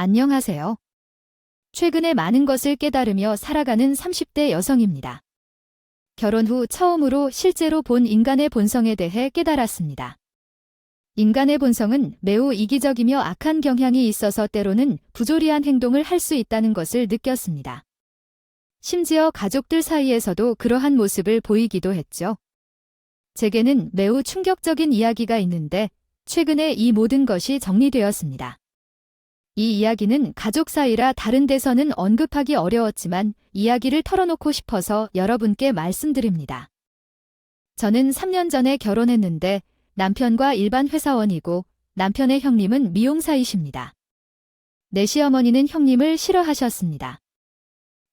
안녕하세요. 최근에 많은 것을 깨달으며 살아가는 30대 여성입니다. 결혼 후 처음으로 실제로 본 인간의 본성에 대해 깨달았습니다. 인간의 본성은 매우 이기적이며 악한 경향이 있어서 때로는 부조리한 행동을 할 수 있다는 것을 느꼈습니다. 심지어 가족들 사이에서도 그러한 모습을 보이기도 했죠. 제게는 매우 충격적인 이야기가 있는데 최근에 이 모든 것이 정리되었습니다. 이 이야기는 가족 사이라 다른 데서는 언급하기 어려웠지만 이야기를 털어놓고 싶어서 여러분께 말씀드립니다. 저는 3년 전에 결혼했는데 남편과 일반 회사원이고 남편의 형님은 미용사이십니다. 내 시어머니는 형님을 싫어하셨습니다.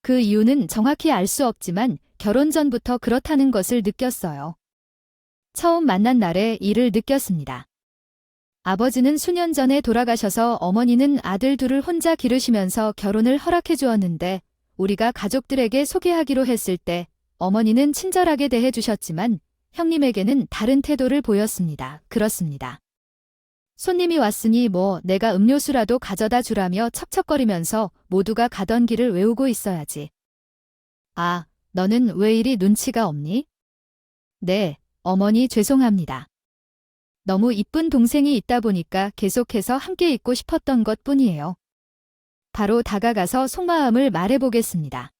그 이유는 정확히 알 수 없지만 결혼 전부터 그렇다는 것을 느꼈어요. 처음 만난 날에 이를 느꼈습니다. 아버지는 수년 전에 돌아가셔서 어머니는 아들 둘을 혼자 기르시면서 결혼을 허락해 주었는데 우리가 가족들에게 소개하기로 했을 때 어머니는 친절하게 대해 주셨지만 형님에게는 다른 태도를 보였습니다. 그렇습니다. 손님이 왔으니 내가 음료수라도 가져다 주라며 척척거리면서 모두가 가던 길을 외우고 있어야지. 아, 너는 왜 이리 눈치가 없니? 네, 어머니 죄송합니다. 너무 이쁜 동생이 있다 보니까 계속해서 함께 있고 싶었던 것 뿐이에요. 바로 다가가서 속마음을 말해보겠습니다.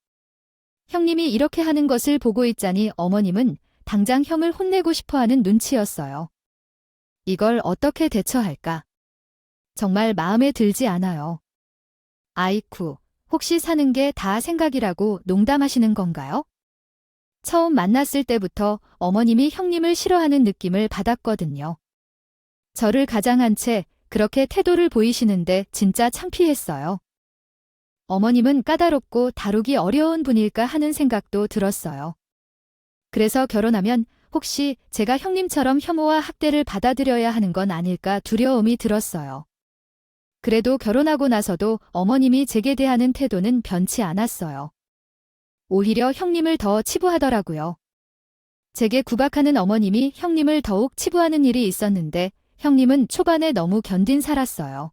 형님이 이렇게 하는 것을 보고 있자니 어머님은 당장 형을 혼내고 싶어하는 눈치였어요. 이걸 어떻게 대처할까? 정말 마음에 들지 않아요. 아이쿠, 혹시 사는 게 다 생각이라고 농담하시는 건가요? 처음 만났을 때부터 어머님이 형님을 싫어하는 느낌을 받았거든요. 저를 가장한 채 그렇게 태도를 보이시는데 진짜 창피했어요. 어머님은 까다롭고 다루기 어려운 분일까 하는 생각도 들었어요. 그래서 결혼하면 혹시 제가 형님처럼 혐오와 학대를 받아들여야 하는 건 아닐까 두려움이 들었어요. 그래도 결혼하고 나서도 어머님이 제게 대하는 태도는 변치 않았어요. 오히려 형님을 더 치부하더라고요. 제게 구박하는 어머님이 형님을 더욱 치부하는 일이 있었는데 형님은 초반에 너무 견딘 살았어요.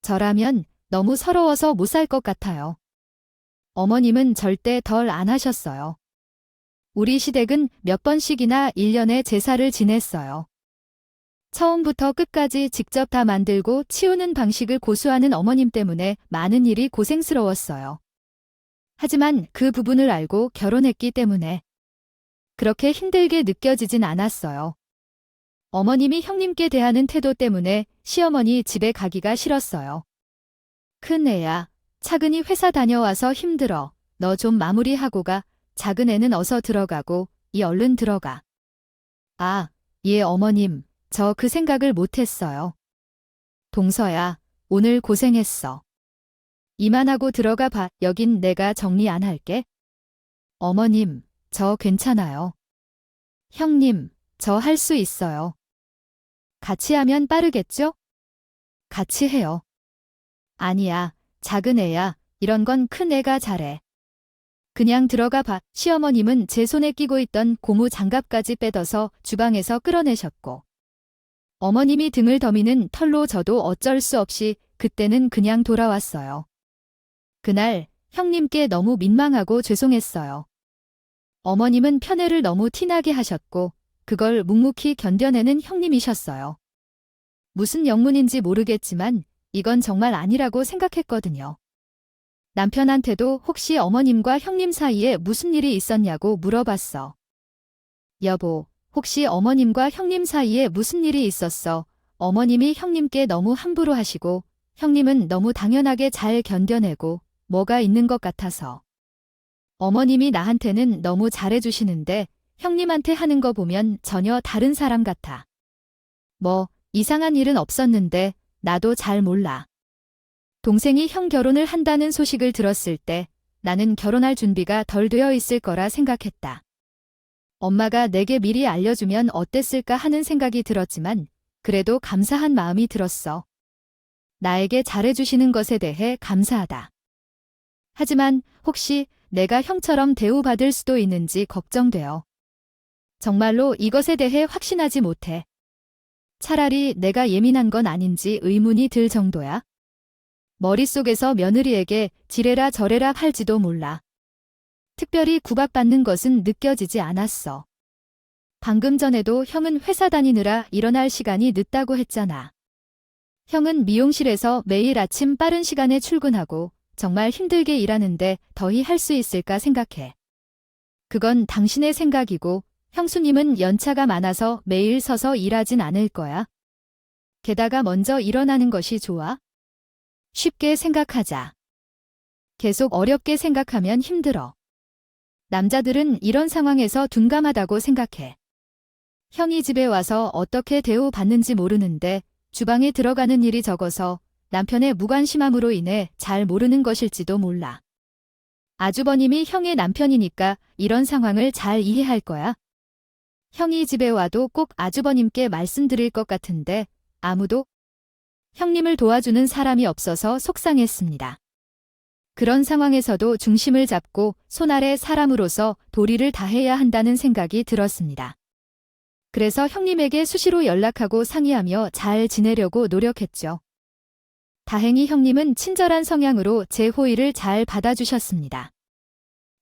저라면 너무 서러워서 못 살 것 같아요. 어머님은 절대 덜 안 하셨어요. 우리 시댁은 몇 번씩이나 1년에 제사를 지냈어요. 처음부터 끝까지 직접 다 만들고 치우는 방식을 고수하는 어머님 때문에 많은 일이 고생스러웠어요. 하지만 그 부분을 알고 결혼했기 때문에 그렇게 힘들게 느껴지진 않았어요. 어머님이 형님께 대하는 태도 때문에 시어머니 집에 가기가 싫었어요. 큰 애야, 차근히 회사 다녀와서 힘들어. 너 좀 마무리하고 가. 작은 애는 어서 들어가고 이 얼른 들어가. 아, 예 어머님, 저 그 생각을 못했어요. 동서야, 오늘 고생했어. 이만하고 들어가 봐. 여긴 내가 정리 안 할게. 어머님, 저 괜찮아요. 형님, 저 할 수 있어요. 같이 하면 빠르겠죠? 같이 해요. 아니야, 작은 애야. 이런 건 큰 애가 잘해. 그냥 들어가 봐. 시어머님은 제 손에 끼고 있던 고무 장갑까지 빼둬서 주방에서 끌어내셨고 어머님이 등을 더미는 털로 저도 어쩔 수 없이 그때는 그냥 돌아왔어요. 그날 형님께 너무 민망하고 죄송했어요. 어머님은 편애를 너무 티나게 하셨고 그걸 묵묵히 견뎌내는 형님이셨어요. 무슨 영문인지 모르겠지만 이건 정말 아니라고 생각했거든요. 남편한테도 혹시 어머님과 형님 사이에 무슨 일이 있었냐고 물어봤어. 여보, 혹시 어머님과 형님 사이에 무슨 일이 있었어? 어머님이 형님께 너무 함부로 하시고 형님은 너무 당연하게 잘 견뎌내고 뭐가 있는 것 같아서. 어머님이 나한테는 너무 잘해주시는데 형님한테 하는 거 보면 전혀 다른 사람 같아. 이상한 일은 없었는데 나도 잘 몰라. 동생이 형 결혼을 한다는 소식을 들었을 때 나는 결혼할 준비가 덜 되어 있을 거라 생각했다. 엄마가 내게 미리 알려주면 어땠을까 하는 생각이 들었지만 그래도 감사한 마음이 들었어. 나에게 잘해주시는 것에 대해 감사하다. 하지만 혹시 내가 형처럼 대우받을 수도 있는지 걱정돼요. 정말로 이것에 대해 확신하지 못해. 차라리 내가 예민한 건 아닌지 의문이 들 정도야. 머릿속에서 며느리에게 지레라 저래라 할지도 몰라. 특별히 구박받는 것은 느껴지지 않았어. 방금 전에도 형은 회사 다니느라 일어날 시간이 늦다고 했잖아. 형은 미용실에서 매일 아침 빠른 시간에 출근하고 정말 힘들게 일하는데 더위 할 수 있을까 생각해. 그건 당신의 생각이고 형수님은 연차가 많아서 매일 서서 일하진 않을 거야. 게다가 먼저 일어나는 것이 좋아? 쉽게 생각하자. 계속 어렵게 생각하면 힘들어. 남자들은 이런 상황에서 둔감하다고 생각해. 형이 집에 와서 어떻게 대우받는지 모르는데 주방에 들어가는 일이 적어서 남편의 무관심함으로 인해 잘 모르는 것일지도 몰라. 아주버님이 형의 남편이니까 이런 상황을 잘 이해할 거야. 형이 집에 와도 꼭 아주버님께 말씀드릴 것 같은데 아무도 형님을 도와주는 사람이 없어서 속상했습니다. 그런 상황에서도 중심을 잡고 손 아래 사람으로서 도리를 다해야 한다는 생각이 들었습니다. 그래서 형님에게 수시로 연락하고 상의하며 잘 지내려고 노력했죠. 다행히 형님은 친절한 성향으로 제 호의를 잘 받아주셨습니다.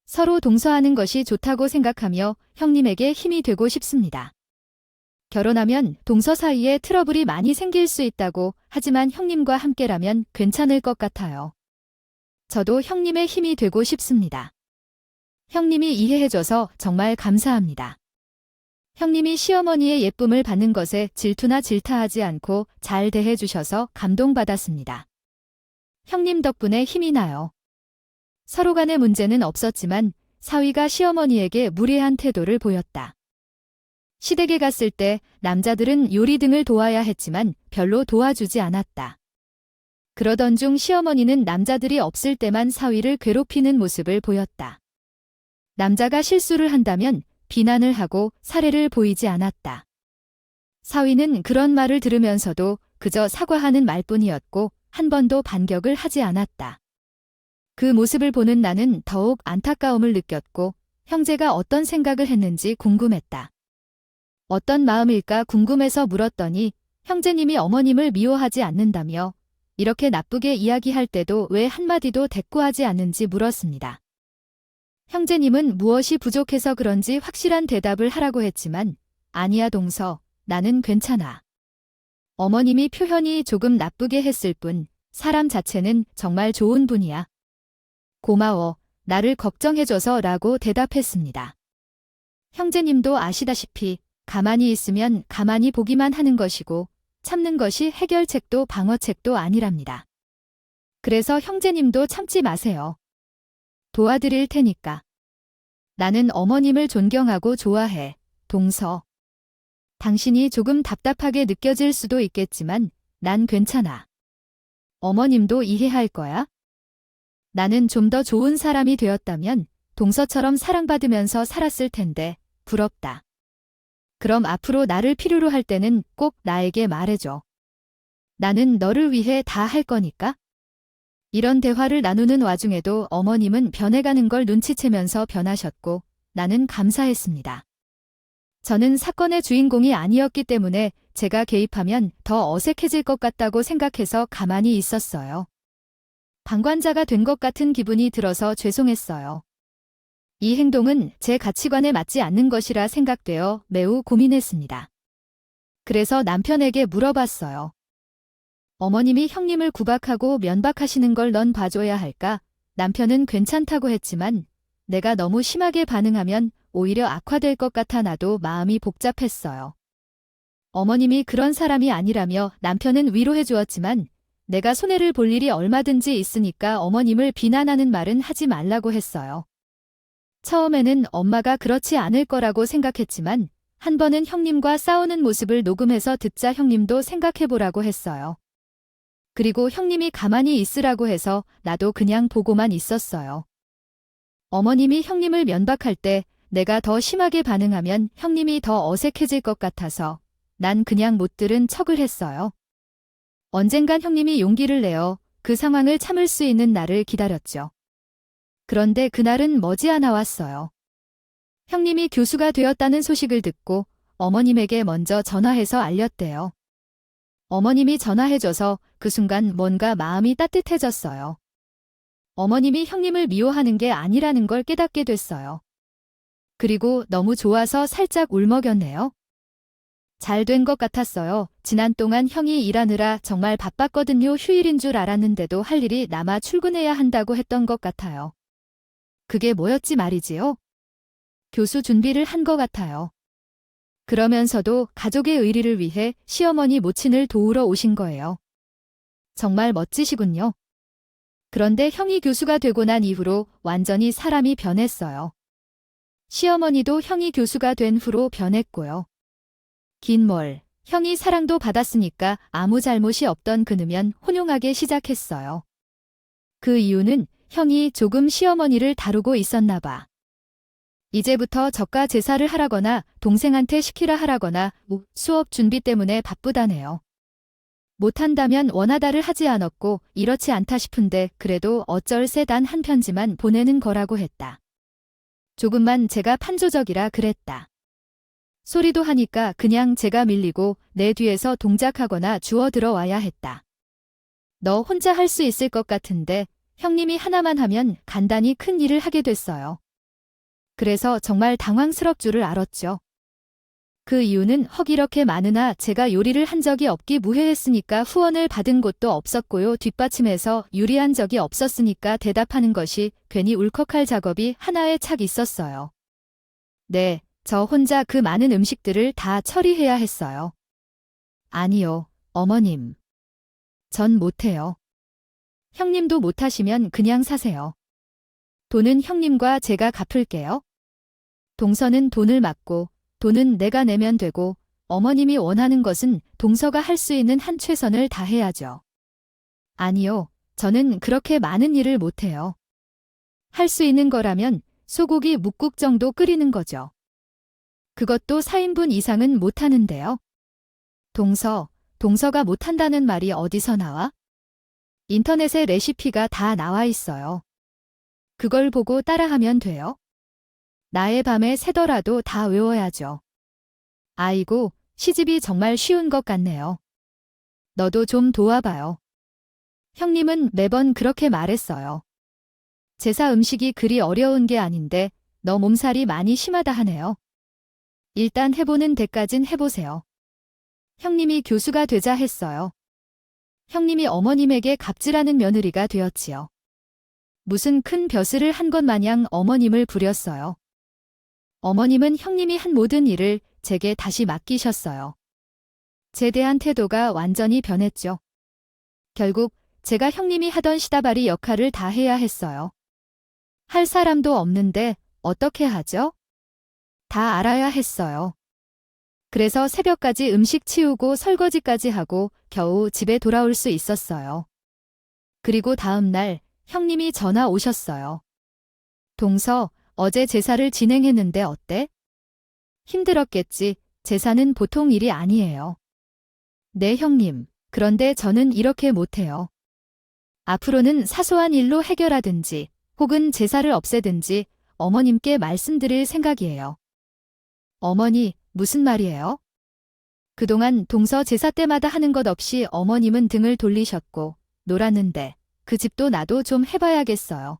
서로 동서하는 것이 좋다고 생각하며 형님에게 힘이 되고 싶습니다. 결혼하면 동서 사이에 트러블이 많이 생길 수 있다고 하지만 형님과 함께라면 괜찮을 것 같아요. 저도 형님의 힘이 되고 싶습니다. 형님이 이해해줘서 정말 감사합니다. 형님이 시어머니의 예쁨을 받는 것에 질투나 질타하지 않고 잘 대해주셔서 감동받았습니다. 형님 덕분에 힘이 나요. 서로 간의 문제는 없었지만 사위가 시어머니에게 무례한 태도를 보였다. 시댁에 갔을 때 남자들은 요리 등을 도와야 했지만 별로 도와주지 않았다. 그러던 중 시어머니는 남자들이 없을 때만 사위를 괴롭히는 모습을 보였다. 남자가 실수를 한다면 비난을 하고 사례를 보이지 않았다. 사위는 그런 말을 들으면서도 그저 사과하는 말뿐이었고 한 번도 반격을 하지 않았다. 그 모습을 보는 나는 더욱 안타까움을 느꼈고 형제가 어떤 생각을 했는지 궁금했다. 어떤 마음일까 궁금해서 물었더니 형제님이 어머님을 미워하지 않는다며 이렇게 나쁘게 이야기할 때도 왜 한마디도 대꾸하지 않는지 물었습니다. 형제님은 무엇이 부족해서 그런지 확실한 대답을 하라고 했지만 아니야 동서, 나는 괜찮아. 어머님이 표현이 조금 나쁘게 했을 뿐 사람 자체는 정말 좋은 분이야. 고마워, 나를 걱정해줘서 라고 대답했습니다. 형제님도 아시다시피 가만히 있으면 가만히 보기만 하는 것이고 참는 것이 해결책도 방어책도 아니랍니다. 그래서 형제님도 참지 마세요. 도와드릴 테니까. 나는 어머님을 존경하고 좋아해, 동서. 당신이 조금 답답하게 느껴질 수도 있겠지만 난 괜찮아. 어머님도 이해할 거야? 나는 좀 더 좋은 사람이 되었다면 동서처럼 사랑받으면서 살았을 텐데 부럽다. 그럼 앞으로 나를 필요로 할 때는 꼭 나에게 말해줘. 나는 너를 위해 다 할 거니까. 이런 대화를 나누는 와중에도 어머님은 변해가는 걸 눈치채면서 변하셨고 나는 감사했습니다. 저는 사건의 주인공이 아니었기 때문에 제가 개입하면 더 어색해질 것 같다고 생각해서 가만히 있었어요. 방관자가 된 것 같은 기분이 들어서 죄송했어요. 이 행동은 제 가치관에 맞지 않는 것이라 생각되어 매우 고민했습니다. 그래서 남편에게 물어봤어요. 어머님이 형님을 구박하고 면박하시는 걸 넌 봐줘야 할까? 남편은 괜찮다고 했지만 내가 너무 심하게 반응하면 오히려 악화될 것 같아 나도 마음이 복잡했어요. 어머님이 그런 사람이 아니라며 남편은 위로해 주었지만 내가 손해를 볼 일이 얼마든지 있으니까 어머님을 비난하는 말은 하지 말라고 했어요. 처음에는 엄마가 그렇지 않을 거라고 생각했지만 한 번은 형님과 싸우는 모습을 녹음해서 듣자 형님도 생각해보라고 했어요. 그리고 형님이 가만히 있으라고 해서 나도 그냥 보고만 있었어요. 어머님이 형님을 면박할 때 내가 더 심하게 반응하면 형님이 더 어색해질 것 같아서 난 그냥 못 들은 척을 했어요. 언젠간 형님이 용기를 내어 그 상황을 참을 수 있는 날을 기다렸죠. 그런데 그날은 머지않아 왔어요. 형님이 교수가 되었다는 소식을 듣고 어머님에게 먼저 전화해서 알렸대요. 어머님이 전화해줘서 그 순간 뭔가 마음이 따뜻해졌어요. 어머님이 형님을 미워하는 게 아니라는 걸 깨닫게 됐어요. 그리고 너무 좋아서 살짝 울먹였네요. 잘 된 것 같았어요. 지난 동안 형이 일하느라 정말 바빴거든요. 휴일인 줄 알았는데도 할 일이 남아 출근해야 한다고 했던 것 같아요. 그게 뭐였지 말이지요? 교수 준비를 한 것 같아요. 그러면서도 가족의 의리를 위해 시어머니 모친을 도우러 오신 거예요. 정말 멋지시군요. 그런데 형이 교수가 되고 난 이후로 완전히 사람이 변했어요. 시어머니도 형이 교수가 된 후로 변했고요. 형이 사랑도 받았으니까 아무 잘못이 없던 그누면 혼용하게 시작했어요. 그 이유는 형이 조금 시어머니를 다루고 있었나 봐. 이제부터 저가 제사를 하라거나 동생한테 시키라 하라거나 수업 준비 때문에 바쁘다네요. 못한다면 원하다를 하지 않았고 이렇지 않다 싶은데 그래도 어쩔세 단 한 편지만 보내는 거라고 했다. 조금만 제가 판조적이라 그랬다. 소리도 하니까 그냥 제가 밀리고 내 뒤에서 동작하거나 주워 들어와야 했다. 너 혼자 할 수 있을 것 같은데 형님이 하나만 하면 간단히 큰 일을 하게 됐어요. 그래서 정말 당황스럽 줄을 알았죠. 그 이유는 이렇게 많으나 제가 요리를 한 적이 없기 무해했으니까 후원을 받은 곳도 없었고요. 뒷받침해서 유리한 적이 없었으니까 대답하는 것이 괜히 울컥할 작업이 하나에 착 있었어요. 네, 저 혼자 그 많은 음식들을 다 처리해야 했어요. 아니요, 어머님. 전 못해요. 형님도 못하시면 그냥 사세요. 돈은 형님과 제가 갚을게요. 동서는 돈을 맡고 돈은 내가 내면 되고 어머님이 원하는 것은 동서가 할 수 있는 한 최선을 다해야죠. 아니요, 저는 그렇게 많은 일을 못해요. 할 수 있는 거라면 소고기 묵국 정도 끓이는 거죠. 그것도 4인분 이상은 못하는데요. 동서가 못한다는 말이 어디서 나와? 인터넷에 레시피가 다 나와 있어요. 그걸 보고 따라하면 돼요. 나의 밤에 새더라도 다 외워야죠. 아이고, 시집이 정말 쉬운 것 같네요. 너도 좀 도와봐요. 형님은 매번 그렇게 말했어요. 제사 음식이 그리 어려운 게 아닌데 너 몸살이 많이 심하다 하네요. 일단 해보는 데까진 해보세요. 형님이 교수가 되자 했어요. 형님이 어머님에게 갑질하는 며느리가 되었지요. 무슨 큰 벼슬을 한 것 마냥 어머님을 부렸어요. 어머님은 형님이 한 모든 일을 제게 다시 맡기셨어요. 제 대한 태도가 완전히 변했죠. 결국 제가 형님이 하던 시다바리 역할을 다 해야 했어요. 할 사람도 없는데 어떻게 하죠? 다 알아야 했어요. 그래서 새벽까지 음식 치우고 설거지까지 하고 겨우 집에 돌아올 수 있었어요. 그리고 다음 날 형님이 전화 오셨어요. 동서, 어제 제사를 진행했는데 어때? 힘들었겠지. 제사는 보통 일이 아니에요. 네, 형님. 그런데 저는 이렇게 못해요. 앞으로는 사소한 일로 해결하든지 혹은 제사를 없애든지 어머님께 말씀드릴 생각이에요. 어머니, 무슨 말이에요? 그동안 동서 제사 때마다 하는 것 없이 어머님은 등을 돌리셨고 놀았는데 그 집도 나도 좀 해봐야겠어요.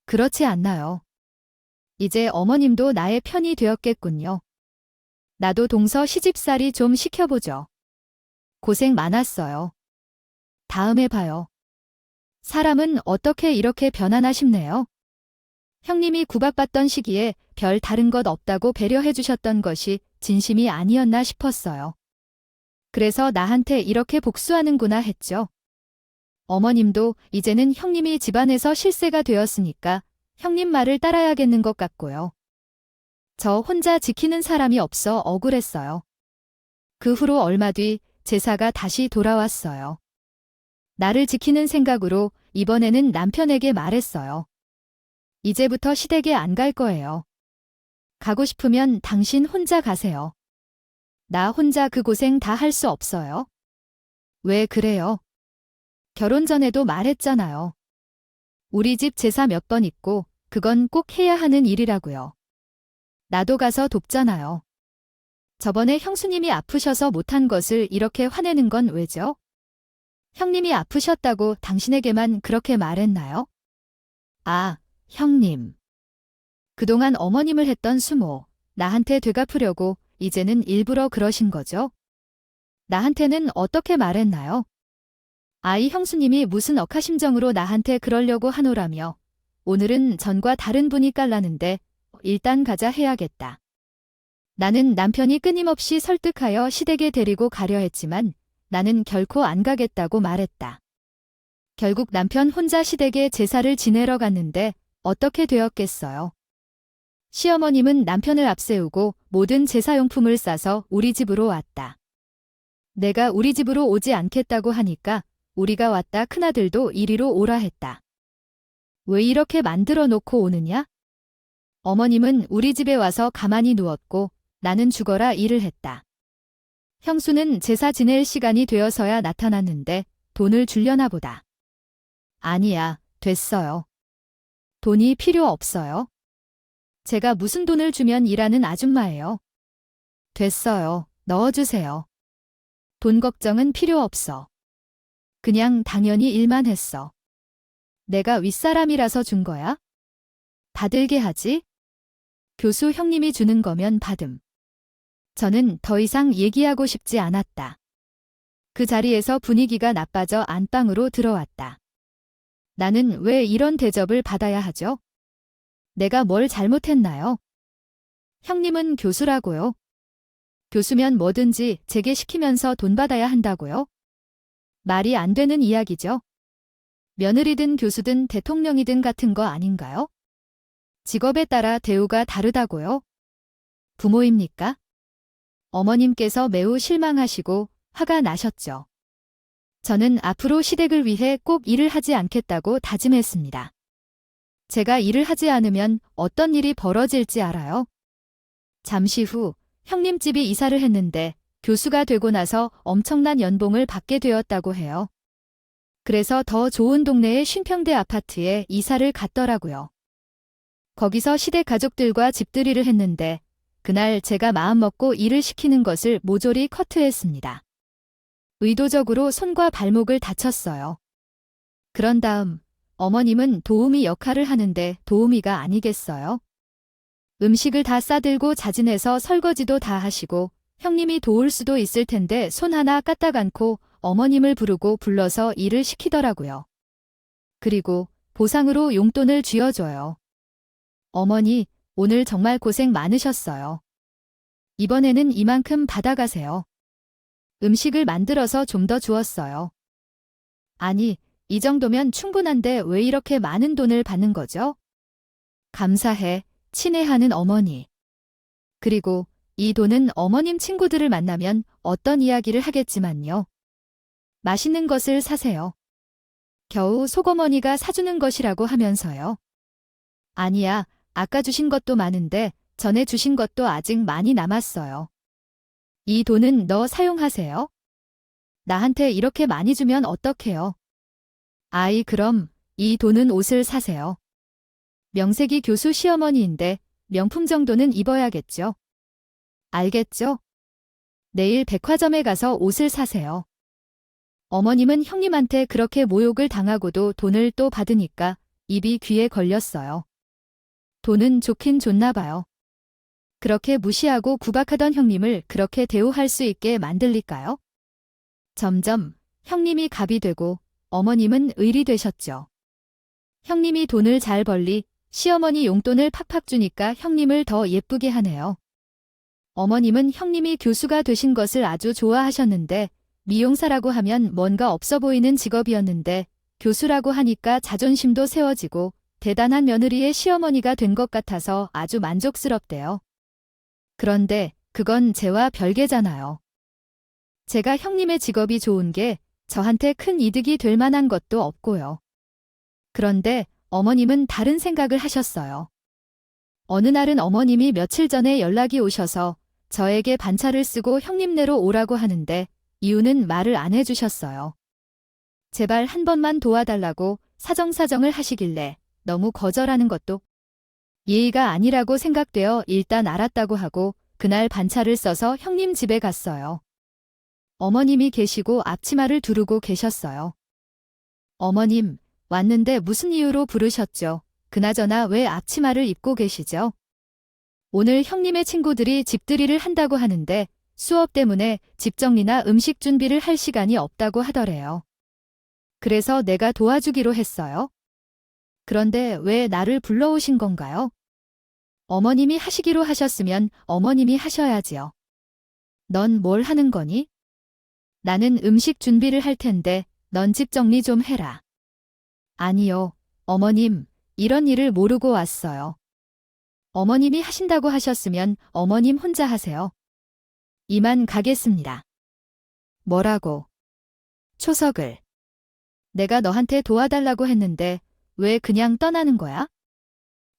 그렇지 않나요? 이제 어머님도 나의 편이 되었겠군요. 나도 동서 시집살이 좀 시켜보죠. 고생 많았어요. 다음에 봐요. 사람은 어떻게 이렇게 변하나 싶네요. 형님이 구박받던 시기에 별 다른 것 없다고 배려해 주셨던 것이 진심이 아니었나 싶었어요. 그래서 나한테 이렇게 복수하는구나 했죠. 어머님도 이제는 형님이 집안에서 실세가 되었으니까 형님 말을 따라야겠는 것 같고요. 저 혼자 지키는 사람이 없어 억울했어요. 그 후로 얼마 뒤 제사가 다시 돌아왔어요. 나를 지키는 생각으로 이번에는 남편에게 말했어요. 이제부터 시댁에 안 갈 거예요. 가고 싶으면 당신 혼자 가세요. 나 혼자 그 고생 다 할 수 없어요. 왜 그래요? 결혼 전에도 말했잖아요. 우리 집 제사 몇 번 있고 그건 꼭 해야 하는 일이라고요. 나도 가서 돕잖아요. 저번에 형수님이 아프셔서 못한 것을 이렇게 화내는 건 왜죠? 형님이 아프셨다고 당신에게만 그렇게 말했나요? 아, 형님. 그동안 어머님을 했던 수모, 나한테 되갚으려고 이제는 일부러 그러신 거죠? 나한테는 어떻게 말했나요? 아이 형수님이 무슨 억하심정으로 나한테 그러려고 하노라며 오늘은 전과 다른 분이 깔라는데 일단 가자 해야겠다. 나는 남편이 끊임없이 설득하여 시댁에 데리고 가려 했지만 나는 결코 안 가겠다고 말했다. 결국 남편 혼자 시댁에 제사를 지내러 갔는데 어떻게 되었겠어요? 시어머님은 남편을 앞세우고 모든 제사용품을 싸서 우리 집으로 왔다. 내가 우리 집으로 오지 않겠다고 하니까 우리가 왔다 큰아들도 이리로 오라 했다. 왜 이렇게 만들어 놓고 오느냐? 어머님은 우리 집에 와서 가만히 누웠고 나는 죽어라 일을 했다. 형수는 제사 지낼 시간이 되어서야 나타났는데 돈을 주려나 보다. 아니야, 됐어요. 돈이 필요 없어요. 제가 무슨 돈을 주면 일하는 아줌마예요. 됐어요. 넣어주세요. 돈 걱정은 필요 없어. 그냥 당연히 일만 했어. 내가 윗사람이라서 준 거야? 받을게 하지? 교수 형님이 주는 거면 받음. 저는 더 이상 얘기하고 싶지 않았다. 그 자리에서 분위기가 나빠져 안방으로 들어왔다. 나는 왜 이런 대접을 받아야 하죠? 내가 뭘 잘못했나요? 형님은 교수라고요. 교수면 뭐든지 제게 시키면서 돈 받아야 한다고요? 말이 안 되는 이야기죠. 며느리든 교수든 대통령이든 같은 거 아닌가요? 직업에 따라 대우가 다르다고요? 부모입니까? 어머님께서 매우 실망하시고 화가 나셨죠. 저는 앞으로 시댁을 위해 꼭 일을 하지 않겠다고 다짐했습니다. 제가 일을 하지 않으면 어떤 일이 벌어질지 알아요? 잠시 후 형님 집이 이사를 했는데 교수가 되고 나서 엄청난 연봉을 받게 되었다고 해요. 그래서 더 좋은 동네의 쉰평대 아파트에 이사를 갔더라고요. 거기서 시댁 가족들과 집들이를 했는데 그날 제가 마음먹고 일을 시키는 것을 모조리 커트했습니다. 의도적으로 손과 발목을 다쳤어요. 그런 다음 어머님은 도우미 역할을 하는데 도우미가 아니겠어요? 음식을 다 싸들고 자진해서 설거지도 다 하시고 형님이 도울 수도 있을 텐데 손 하나 까딱 않고 어머님을 부르고 불러서 일을 시키더라고요. 그리고 보상으로 용돈을 쥐어줘요. 어머니, 오늘 정말 고생 많으셨어요. 이번에는 이만큼 받아가세요. 음식을 만들어서 좀 더 주었어요. 아니, 이 정도면 충분한데 왜 이렇게 많은 돈을 받는 거죠? 감사해, 친애하는 어머니. 그리고 이 돈은 어머님 친구들을 만나면 어떤 이야기를 하겠지만요. 맛있는 것을 사세요. 겨우 속어머니가 사주는 것이라고 하면서요. 아니야, 아까 주신 것도 많은데 전에 주신 것도 아직 많이 남았어요. 이 돈은 너 사용하세요. 나한테 이렇게 많이 주면 어떡해요? 아이, 그럼 이 돈은 옷을 사세요. 명색이 교수 시어머니인데 명품 정도는 입어야겠죠. 알겠죠? 내일 백화점에 가서 옷을 사세요. 어머님은 형님한테 그렇게 모욕을 당하고도 돈을 또 받으니까 입이 귀에 걸렸어요. 돈은 좋긴 좋나 봐요. 그렇게 무시하고 구박하던 형님을 그렇게 대우할 수 있게 만들릴까요? 점점 형님이 갑이 되고 어머님은 을이 되셨죠. 형님이 돈을 잘 벌리 시어머니 용돈을 팍팍 주니까 형님을 더 예쁘게 하네요. 어머님은 형님이 교수가 되신 것을 아주 좋아하셨는데 미용사라고 하면 뭔가 없어 보이는 직업이었는데 교수라고 하니까 자존심도 세워지고 대단한 며느리의 시어머니가 된 것 같아서 아주 만족스럽대요. 그런데 그건 제와 별개잖아요. 제가 형님의 직업이 좋은 게 저한테 큰 이득이 될 만한 것도 없고요. 그런데 어머님은 다른 생각을 하셨어요. 어느 날은 어머님이 며칠 전에 연락이 오셔서 저에게 반차를 쓰고 형님네로 오라고 하는데 이유는 말을 안 해주셨어요. 제발 한 번만 도와달라고 사정사정을 하시길래 너무 거절하는 것도 예의가 아니라고 생각되어 일단 알았다고 하고 그날 반차를 써서 형님 집에 갔어요. 어머님이 계시고 앞치마를 두르고 계셨어요. 어머님, 왔는데 무슨 이유로 부르셨죠? 그나저나 왜 앞치마를 입고 계시죠? 오늘 형님의 친구들이 집들이를 한다고 하는데 수업 때문에 집 정리나 음식 준비를 할 시간이 없다고 하더래요. 그래서 내가 도와주기로 했어요. 그런데 왜 나를 불러오신 건가요? 어머님이 하시기로 하셨으면 어머님이 하셔야지요. 넌 뭘 하는 거니? 나는 음식 준비를 할 텐데 넌 집 정리 좀 해라. 아니요, 어머님, 이런 일을 모르고 왔어요. 어머님이 하신다고 하셨으면 어머님 혼자 하세요. 이만 가겠습니다. 뭐라고? 초석을. 내가 너한테 도와달라고 했는데 왜 그냥 떠나는 거야?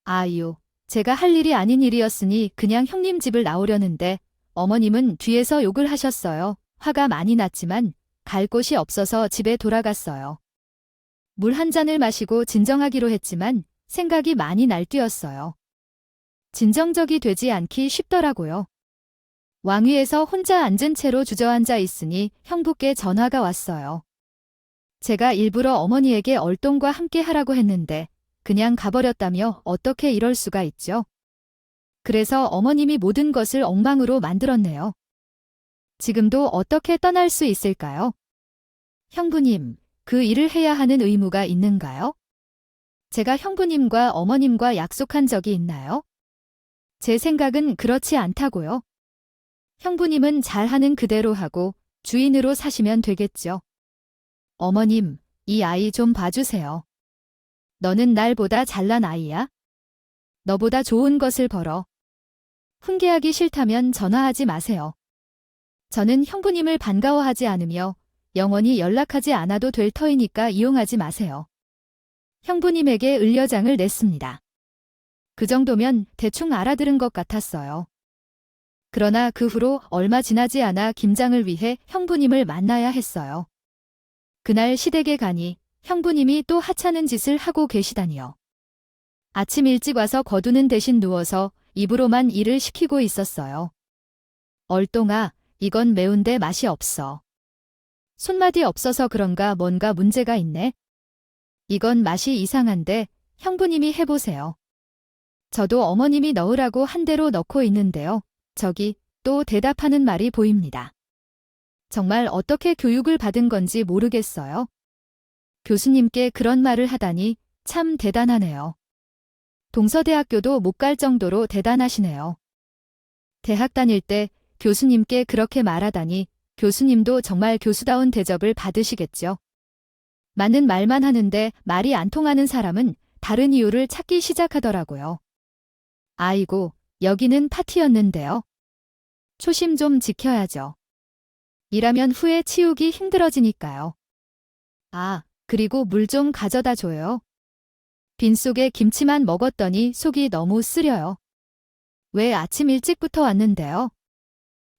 아유, 제가 할 일이 아닌 일이었으니 그냥 형님 집을 나오려는데 어머님은 뒤에서 욕을 하셨어요. 화가 많이 났지만 갈 곳이 없어서 집에 돌아갔어요. 물 한 잔을 마시고 진정하기로 했지만 생각이 많이 날뛰었어요. 진정적이 되지 않기 쉽더라고요. 왕위에서 혼자 앉은 채로 주저앉아 있으니 형부께 전화가 왔어요. 제가 일부러 어머니에게 얼똥과 함께 하라고 했는데 그냥 가버렸다며 어떻게 이럴 수가 있죠? 그래서 어머님이 모든 것을 엉망으로 만들었네요. 지금도 어떻게 떠날 수 있을까요? 형부님, 그 일을 해야 하는 의무가 있는가요? 제가 형부님과 어머님과 약속한 적이 있나요? 제 생각은 그렇지 않다고요. 형부님은 잘하는 그대로 하고 주인으로 사시면 되겠죠. 어머님, 이 아이 좀 봐주세요. 너는 날보다 잘난 아이야? 너보다 좋은 것을 벌어. 훈계하기 싫다면 전화하지 마세요. 저는 형부님을 반가워하지 않으며 영원히 연락하지 않아도 될 터이니까 이용하지 마세요. 형부님에게 을려장을 냈습니다. 그 정도면 대충 알아들은 것 같았어요. 그러나 그 후로 얼마 지나지 않아 김장을 위해 형부님을 만나야 했어요. 그날 시댁에 가니 형부님이 또 하찮은 짓을 하고 계시다니요. 아침 일찍 와서 거두는 대신 누워서 입으로만 일을 시키고 있었어요. 얼똥아, 이건 매운데 맛이 없어. 손맛이 없어서 그런가 뭔가 문제가 있네. 이건 맛이 이상한데 형부님이 해보세요. 저도 어머님이 넣으라고 한 대로 넣고 있는데요. 저기 또 대답하는 말이 보입니다. 정말 어떻게 교육을 받은 건지 모르겠어요. 교수님께 그런 말을 하다니 참 대단하네요. 동서대학교도 못 갈 정도로 대단하시네요. 대학 다닐 때 교수님께 그렇게 말하다니 교수님도 정말 교수다운 대접을 받으시겠죠. 많은 말만 하는데 말이 안 통하는 사람은 다른 이유를 찾기 시작하더라고요. 아이고, 여기는 파티였는데요. 초심 좀 지켜야죠. 일하면 후에 치우기 힘들어지니까요. 아, 그리고 물 좀 가져다 줘요. 빈속에 김치만 먹었더니 속이 너무 쓰려요. 왜 아침 일찍부터 왔는데요?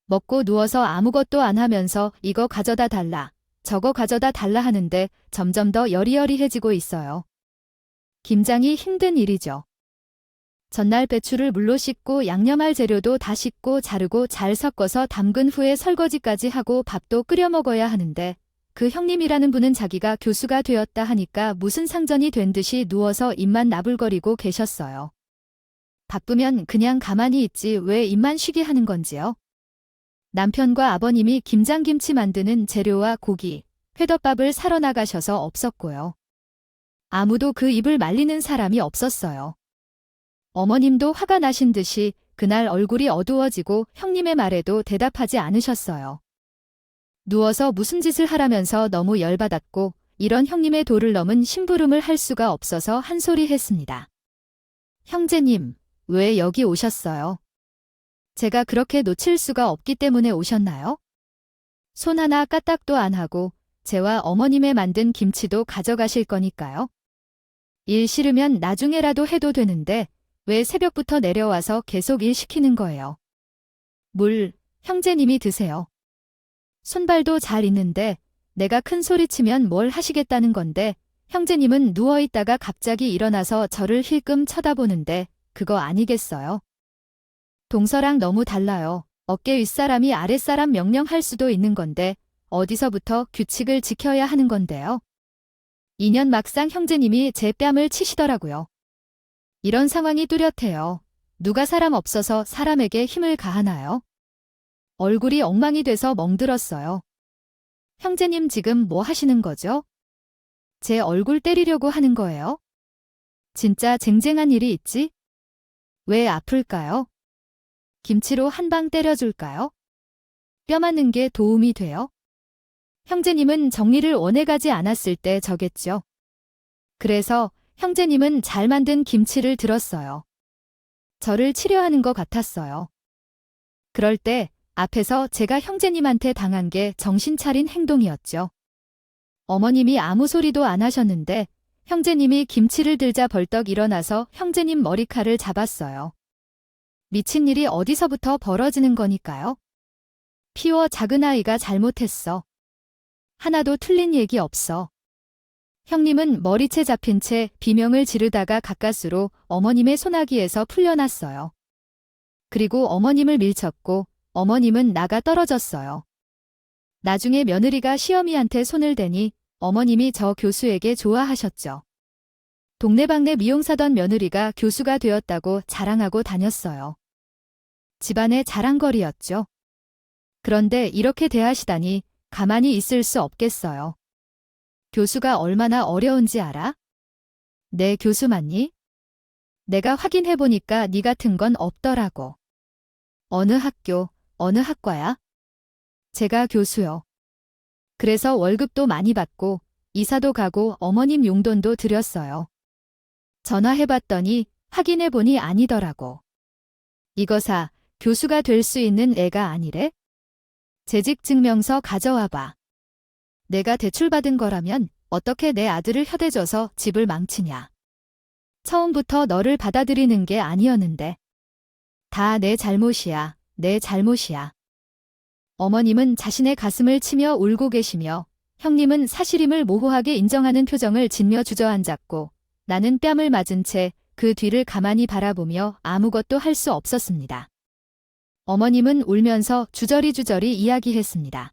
먹고 누워서 아무것도 안 하면서 이거 가져다 달라, 저거 가져다 달라 하는데 점점 더 여리여리해지고 있어요. 김장이 힘든 일이죠. 전날 배추를 물로 씻고 양념할 재료도 다 씻고 자르고 잘 섞어서 담근 후에 설거지까지 하고 밥도 끓여 먹어야 하는데 그 형님이라는 분은 자기가 교수가 되었다 하니까 무슨 상전이 된 듯이 누워서 입만 나불거리고 계셨어요. 바쁘면 그냥 가만히 있지 왜 입만 쉬게 하는 건지요? 남편과 아버님이 김장김치 만드는 재료와 고기, 회덮밥을 사러 나가셔서 없었고요. 아무도 그 입을 말리는 사람이 없었어요. 어머님도 화가 나신 듯이 그날 얼굴이 어두워지고 형님의 말에도 대답하지 않으셨어요. 누워서 무슨 짓을 하라면서 너무 열받았고 이런 형님의 도를 넘은 심부름을 할 수가 없어서 한 소리 했습니다. 형제님, 왜 여기 오셨어요? 제가 그렇게 놓칠 수가 없기 때문에 오셨나요? 손 하나 까딱도 안 하고 제와 어머님의 만든 김치도 가져가실 거니까요. 일 싫으면 나중에라도 해도 되는데 왜 새벽부터 내려와서 계속 일 시키는 거예요? 물, 형제님이 드세요. 손발도 잘 있는데 내가 큰 소리 치면 뭘 하시겠다는 건데 형제님은 누워있다가 갑자기 일어나서 저를 힐끔 쳐다보는데 그거 아니겠어요? 동서랑 너무 달라요. 어깨 윗사람이 아랫사람 명령할 수도 있는 건데 어디서부터 규칙을 지켜야 하는 건데요. 2년 막상 형제님이 제 뺨을 치시더라고요. 이런 상황이 뚜렷해요. 누가 사람 없어서 사람에게 힘을 가하나요? 얼굴이 엉망이 돼서 멍들었어요. 형제님 지금 뭐 하시는 거죠? 제 얼굴 때리려고 하는 거예요? 진짜 쟁쟁한 일이 있지? 왜 아플까요? 김치로 한 방 때려줄까요? 뼈 맞는 게 도움이 돼요? 형제님은 정리를 원해가지 않았을 때 저겠죠. 그래서 형제님은 잘 만든 김치를 들었어요. 저를 치료하는 것 같았어요. 그럴 때 앞에서 제가 형제님한테 당한 게 정신 차린 행동이었죠. 어머님이 아무 소리도 안 하셨는데 형제님이 김치를 들자 벌떡 일어나서 형제님 머리칼을 잡았어요. 미친 일이 어디서부터 벌어지는 거니까요? 피워 작은 아이가 잘못했어. 하나도 틀린 얘기 없어. 형님은 머리채 잡힌 채 비명을 지르다가 가까스로 어머님의 소나기에서 풀려났어요. 그리고 어머님을 밀쳤고 어머님은 나가 떨어졌어요. 나중에 며느리가 시어미한테 손을 대니 어머님이 저 교수에게 좋아하셨죠. 동네방네 미용사던 며느리가 교수가 되었다고 자랑하고 다녔어요. 집안의 자랑거리였죠. 그런데 이렇게 대하시다니 가만히 있을 수 없겠어요. 교수가 얼마나 어려운지 알아? 내 교수 맞니? 내가 확인해보니까 네 같은 건 없더라고. 어느 학교, 어느 학과야? 제가 교수요. 그래서 월급도 많이 받고 이사도 가고 어머님 용돈도 드렸어요. 전화해봤더니 확인해보니 아니더라고. 이거사, 교수가 될 수 있는 애가 아니래? 재직증명서 가져와봐. 내가 대출받은 거라면 어떻게 내 아들을 협대줘서 집을 망치냐. 처음부터 너를 받아들이는 게 아니었는데. 다 내 잘못이야, 내 잘못이야. 어머님은 자신의 가슴을 치며 울고 계시며 형님은 사실임을 모호하게 인정하는 표정을 짓며 주저앉았고 나는 뺨을 맞은 채 그 뒤를 가만히 바라보며 아무것도 할 수 없었습니다. 어머님은 울면서 주저리 이야기했습니다.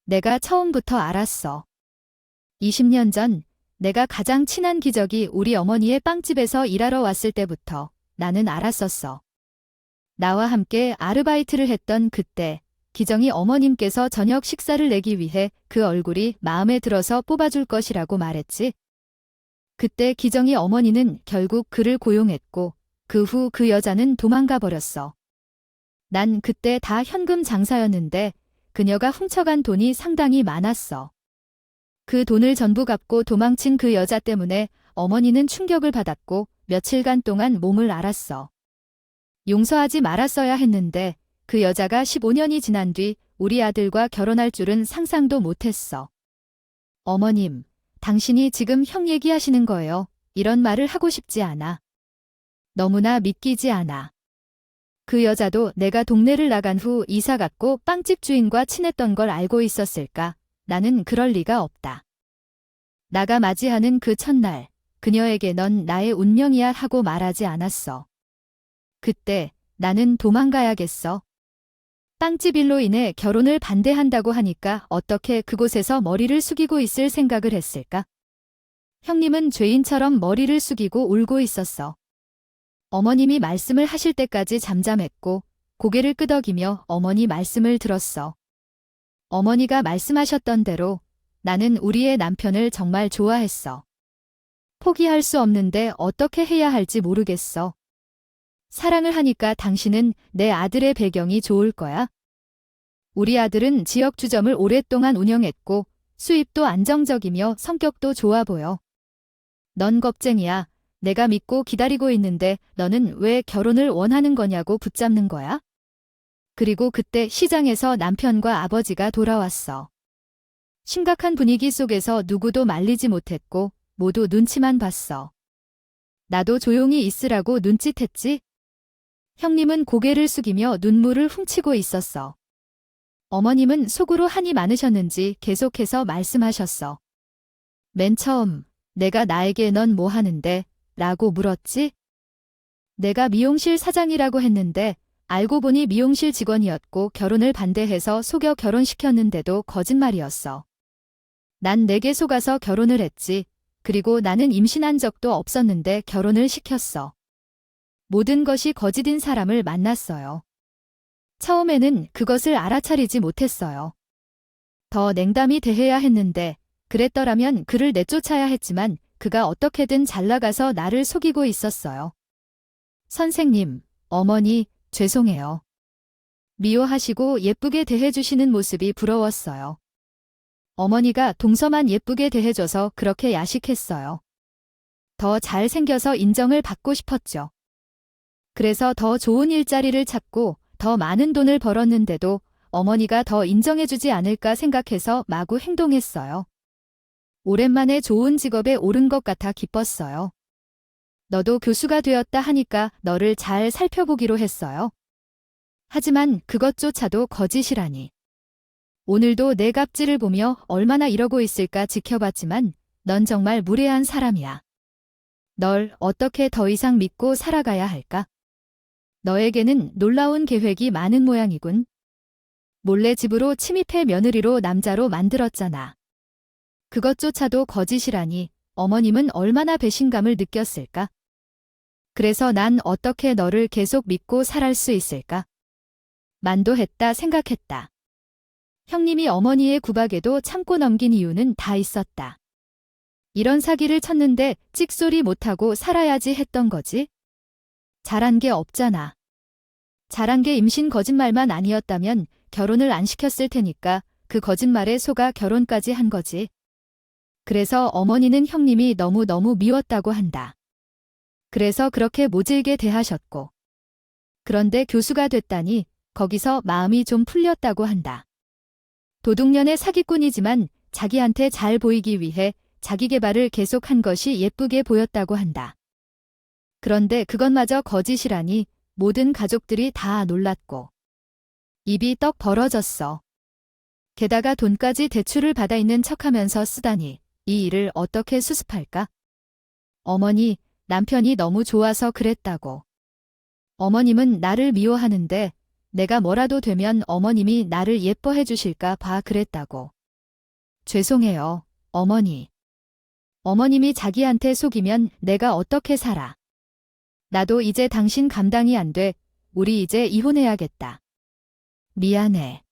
내가 처음부터 알았어. 20년 전 내가 가장 친한 기적이 우리 어머니의 빵집에서 일하러 왔을 때부터 나는 알았었어. 나와 함께 아르바이트를 했던 그때 기정이 어머님께서 저녁 식사를 내기 위해 그 얼굴이 마음에 들어서 뽑아줄 것이라고 말했지. 그때 기정이 어머니는 결국 그를 고용했고 그 후 그 여자는 도망가 버렸어. 난 그때 다 현금 장사였는데 그녀가 훔쳐간 돈이 상당히 많았어. 그 돈을 전부 갚고 도망친 그 여자 때문에 어머니는 충격을 받았고 며칠간 동안 몸을 앓았어. 용서하지 말았어야 했는데 그 여자가 15년이 지난 뒤 우리 아들과 결혼할 줄은 상상도 못했어. 어머님, 당신이 지금 형 얘기하시는 거예요. 이런 말을 하고 싶지 않아. 너무나 믿기지 않아. 그 여자도 내가 동네를 나간 후 이사 갔고 빵집 주인과 친했던 걸 알고 있었을까? 나는 그럴 리가 없다. 나가 맞이하는 그 첫날, 그녀에게 넌 나의 운명이야 하고 말하지 않았어. 그때 나는 도망가야겠어. 빵집 일로 인해 결혼을 반대한다고 하니까 어떻게 그곳에서 머리를 숙이고 있을 생각을 했을까? 형님은 죄인처럼 머리를 숙이고 울고 있었어. 어머님이 말씀을 하실 때까지 잠잠했고 고개를 끄덕이며 어머니 말씀을 들었어. 어머니가 말씀하셨던 대로 나는 우리의 남편을 정말 좋아했어. 포기할 수 없는데 어떻게 해야 할지 모르겠어. 사랑을 하니까 당신은 내 아들의 배경이 좋을 거야. 우리 아들은 지역 주점을 오랫동안 운영했고 수입도 안정적이며 성격도 좋아 보여. 넌 겁쟁이야. 내가 믿고 기다리고 있는데 너는 왜 결혼을 원하는 거냐고 붙잡는 거야? 그리고 그때 시장에서 남편과 아버지가 돌아왔어. 심각한 분위기 속에서 누구도 말리지 못했고 모두 눈치만 봤어. 나도 조용히 있으라고 눈짓했지? 형님은 고개를 숙이며 눈물을 훔치고 있었어. 어머님은 속으로 한이 많으셨는지 계속해서 말씀하셨어. 맨 처음 내가 나에게 넌 뭐 하는데? 라고 물었지? 내가 미용실 사장이라고 했는데 알고 보니 미용실 직원이었고 결혼을 반대해서 속여 결혼시켰는데도 거짓말이었어. 난 내게 속아서 결혼을 했지. 그리고 나는 임신한 적도 없었는데 결혼을 시켰어. 모든 것이 거짓인 사람을 만났어요. 처음에는 그것을 알아차리지 못했어요. 더 냉담히 대해야 했는데 그랬더라면 그를 내쫓아야 했지만 그가 어떻게든 잘 나가서 나를 속이고 있었어요. 선생님, 어머니, 죄송해요. 미워하시고 예쁘게 대해주시는 모습이 부러웠어요. 어머니가 동서만 예쁘게 대해줘서 그렇게 야식했어요. 더 잘생겨서 인정을 받고 싶었죠. 그래서 더 좋은 일자리를 찾고 더 많은 돈을 벌었는데도 어머니가 더 인정해주지 않을까 생각해서 마구 행동했어요. 오랜만에 좋은 직업에 오른 것 같아 기뻤어요. 너도 교수가 되었다 하니까 너를 잘 살펴보기로 했어요. 하지만 그것조차도 거짓이라니. 오늘도 내 갑질을 보며 얼마나 이러고 있을까 지켜봤지만 넌 정말 무례한 사람이야. 널 어떻게 더 이상 믿고 살아가야 할까? 너에게는 놀라운 계획이 많은 모양이군. 몰래 집으로 침입해 며느리로 남자로 만들었잖아. 그것조차도 거짓이라니 어머님은 얼마나 배신감을 느꼈을까? 그래서 난 어떻게 너를 계속 믿고 살아갈 수 있을까? 만도했다 생각했다. 형님이 어머니의 구박에도 참고 넘긴 이유는 다 있었다. 이런 사기를 쳤는데 찍소리 못하고 살아야지 했던 거지? 잘한 게 없잖아. 잘한 게 임신 거짓말만 아니었다면 결혼을 안 시켰을 테니까 그 거짓말에 속아 결혼까지 한 거지. 그래서 어머니는 형님이 너무너무 미웠다고 한다. 그래서 그렇게 모질게 대하셨고. 그런데 교수가 됐다니 거기서 마음이 좀 풀렸다고 한다. 도둑년의 사기꾼이지만 자기한테 잘 보이기 위해 자기 개발을 계속한 것이 예쁘게 보였다고 한다. 그런데 그것마저 거짓이라니 모든 가족들이 다 놀랐고 입이 떡 벌어졌어. 게다가 돈까지 대출을 받아 있는 척하면서 쓰다니 이 일을 어떻게 수습할까? 어머니, 남편이 너무 좋아서 그랬다고. 어머님은 나를 미워하는데 내가 뭐라도 되면 어머님이 나를 예뻐해 주실까 봐 그랬다고. 죄송해요, 어머니. 어머님이 자기한테 속이면 내가 어떻게 살아. 나도 이제 당신 감당이 안 돼. 우리 이제 이혼해야겠다. 미안해.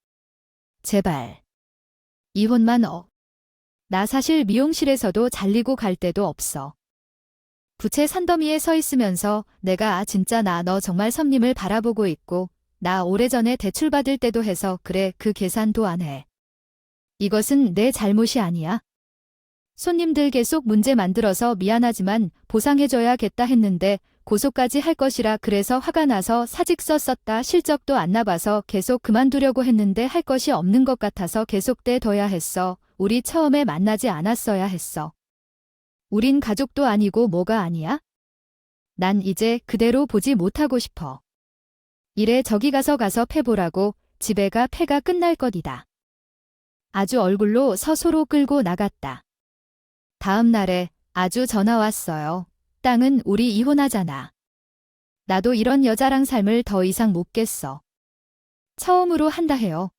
제발. 이혼만 나 사실 미용실에서도 잘리고 갈 데도 없어. 부채 산더미에 서 있으면서 내가 진짜 너 정말 선님을 바라보고 있고 나 오래전에 대출받을 때도 해서 그래 그 계산도 안 해. 이것은 내 잘못이 아니야. 손님들 계속 문제 만들어서 미안하지만 보상해줘야겠다 했는데 고소까지 할 것이라 그래서 화가 나서 사직서 썼다 실적도 안 나봐서 계속 그만두려고 했는데 할 것이 없는 것 같아서 계속 떼둬야 했어. 우리 처음에 만나지 않았어야 했어. 우린 가족도 아니고 뭐가 아니야? 난 이제 그대로 보지 못하고 싶어. 이래 저기 가서 패보라고 집에 가 패가 끝날 것이다. 아주 얼굴로 서소로 끌고 나갔다. 다음 날에 아주 전화 왔어요. 땅은 우리 이혼하잖아. 나도 이런 여자랑 삶을 더 이상 못 깼어. 처음으로 한다 해요.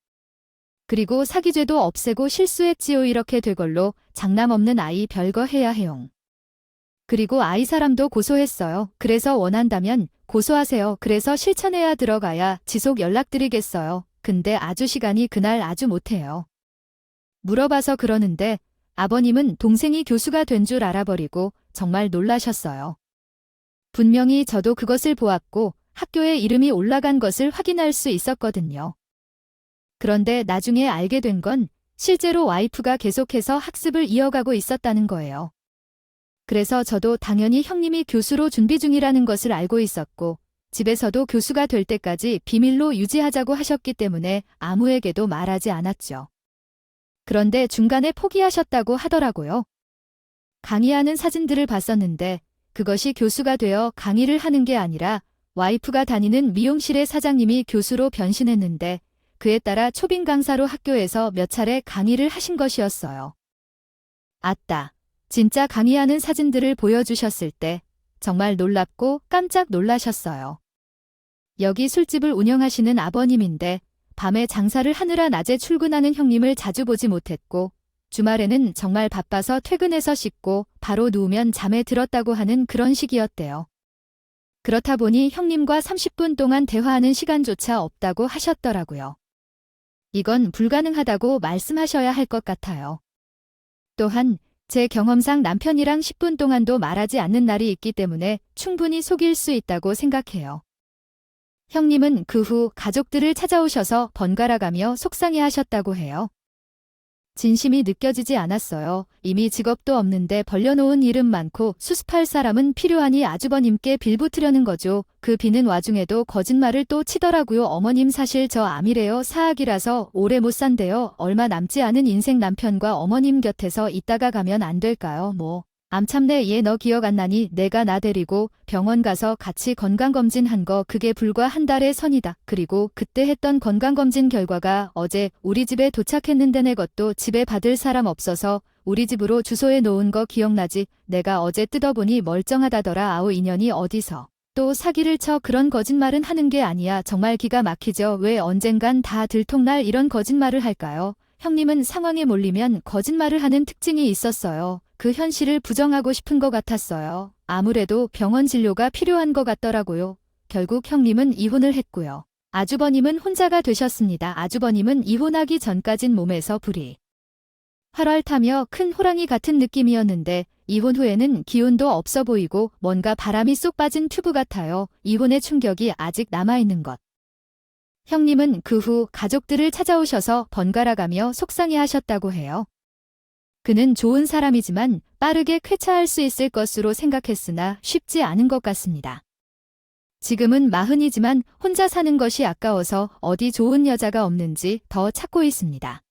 그리고 사기죄도 없애고 실수했지요. 이렇게 되걸로 장남 없는 아이 별거 해야 해용. 그리고 아이 사람도 고소했어요. 그래서 원한다면 고소하세요. 그래서 실천해야 들어가야 지속 연락드리겠어요. 근데 아주 시간이 그날 아주 못해요. 물어봐서 그러는데 아버님은 동생이 교수가 된 줄 알아버리고 정말 놀라셨어요. 분명히 저도 그것을 보았고 학교에 이름이 올라간 것을 확인할 수 있었거든요. 그런데 나중에 알게 된 건 실제로 와이프가 계속해서 학습을 이어가고 있었다는 거예요. 그래서 저도 당연히 형님이 교수로 준비 중이라는 것을 알고 있었고 집에서도 교수가 될 때까지 비밀로 유지하자고 하셨기 때문에 아무에게도 말하지 않았죠. 그런데 중간에 포기하셨다고 하더라고요. 강의하는 사진들을 봤었는데 그것이 교수가 되어 강의를 하는 게 아니라 와이프가 다니는 미용실의 사장님이 교수로 변신했는데 그에 따라 초빙 강사로 학교에서 몇 차례 강의를 하신 것이었어요. 아따, 진짜 강의하는 사진들을 보여주셨을 때 정말 놀랍고 깜짝 놀라셨어요. 여기 술집을 운영하시는 아버님인데 밤에 장사를 하느라 낮에 출근하는 형님을 자주 보지 못했고 주말에는 정말 바빠서 퇴근해서 씻고 바로 누우면 잠에 들었다고 하는 그런 시기였대요. 그렇다 보니 형님과 30분 동안 대화하는 시간조차 없다고 하셨더라고요. 이건 불가능하다고 말씀하셔야 할 것 같아요. 또한 제 경험상 남편이랑 10분 동안도 말하지 않는 날이 있기 때문에 충분히 속일 수 있다고 생각해요. 형님은 그 후 가족들을 찾아오셔서 번갈아가며 속상해하셨다고 해요. 진심이 느껴지지 않았어요. 이미 직업도 없는데 벌려놓은 일은 많고 수습할 사람은 필요하니 아주버님께 빌붙으려는 거죠. 그 비는 와중에도 거짓말을 또 치더라고요. 어머님 사실 저 암이래요. 사학이라서 오래 못 산대요. 얼마 남지 않은 인생 남편과 어머님 곁에서 있다가 가면 안 될까요? 암 참네. 얘 너 기억 안 나니? 내가 나 데리고 병원 가서 같이 건강검진 한 거 그게 불과 한 달의 선이다. 그리고 그때 했던 건강검진 결과가 어제 우리 집에 도착했는데 내 것도 집에 받을 사람 없어서 우리 집으로 주소해 놓은 거 기억나지? 내가 어제 뜯어보니 멀쩡하다더라. 아우 인연이 어디서 또 사기를 쳐. 그런 거짓말은 하는 게 아니야. 정말 기가 막히죠. 왜 언젠간 다 들통날 이런 거짓말을 할까요? 형님은 상황에 몰리면 거짓말을 하는 특징이 있었어요. 그 현실을 부정하고 싶은 것 같았어요. 아무래도 병원 진료가 필요한 것 같더라고요. 결국 형님은 이혼을 했고요. 아주버님은 혼자가 되셨습니다. 아주버님은 이혼하기 전까진 몸에서 불이 활활 타며 큰 호랑이 같은 느낌이었는데 이혼 후에는 기운도 없어 보이고 뭔가 바람이 쏙 빠진 튜브 같아요. 이혼의 충격이 아직 남아있는 것. 형님은 그 후 가족들을 찾아오셔서 번갈아가며 속상해하셨다고 해요. 그는 좋은 사람이지만 빠르게 쾌차할 수 있을 것으로 생각했으나 쉽지 않은 것 같습니다. 지금은 40이지만 혼자 사는 것이 아까워서 어디 좋은 여자가 없는지 더 찾고 있습니다.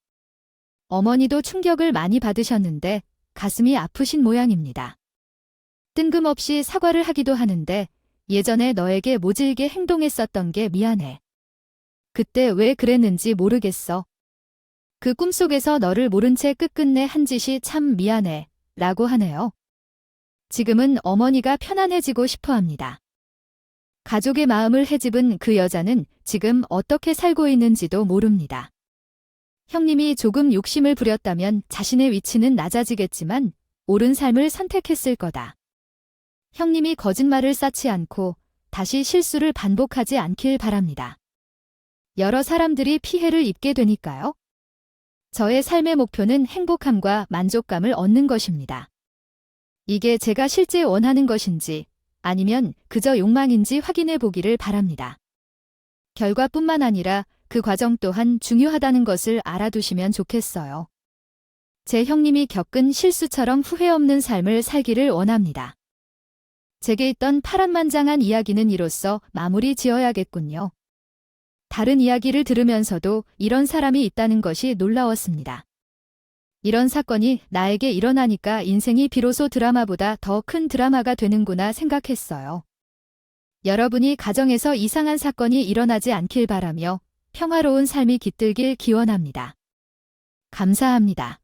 어머니도 충격을 많이 받으셨는데 가슴이 아프신 모양입니다. 뜬금없이 사과를 하기도 하는데 예전에 너에게 모질게 행동했었던 게 미안해. 그때 왜 그랬는지 모르겠어. 그 꿈속에서 너를 모른 채 끝끝내 한 짓이 참 미안해 라고 하네요. 지금은 어머니가 편안해지고 싶어 합니다. 가족의 마음을 헤집은 그 여자는 지금 어떻게 살고 있는지도 모릅니다. 형님이 조금 욕심을 부렸다면 자신의 위치는 낮아지겠지만 옳은 삶을 선택했을 거다. 형님이 거짓말을 쌓지 않고 다시 실수를 반복하지 않길 바랍니다. 여러 사람들이 피해를 입게 되니까요. 저의 삶의 목표는 행복함과 만족감을 얻는 것입니다. 이게 제가 실제 원하는 것인지 아니면 그저 욕망인지 확인해 보기를 바랍니다. 결과뿐만 아니라 그 과정 또한 중요하다는 것을 알아두시면 좋겠어요. 제 형님이 겪은 실수처럼 후회 없는 삶을 살기를 원합니다. 제게 있던 파란만장한 이야기는 이로써 마무리 지어야겠군요. 다른 이야기를 들으면서도 이런 사람이 있다는 것이 놀라웠습니다. 이런 사건이 나에게 일어나니까 인생이 비로소 드라마보다 더 큰 드라마가 되는구나 생각했어요. 여러분이 가정에서 이상한 사건이 일어나지 않길 바라며 평화로운 삶이 깃들길 기원합니다. 감사합니다.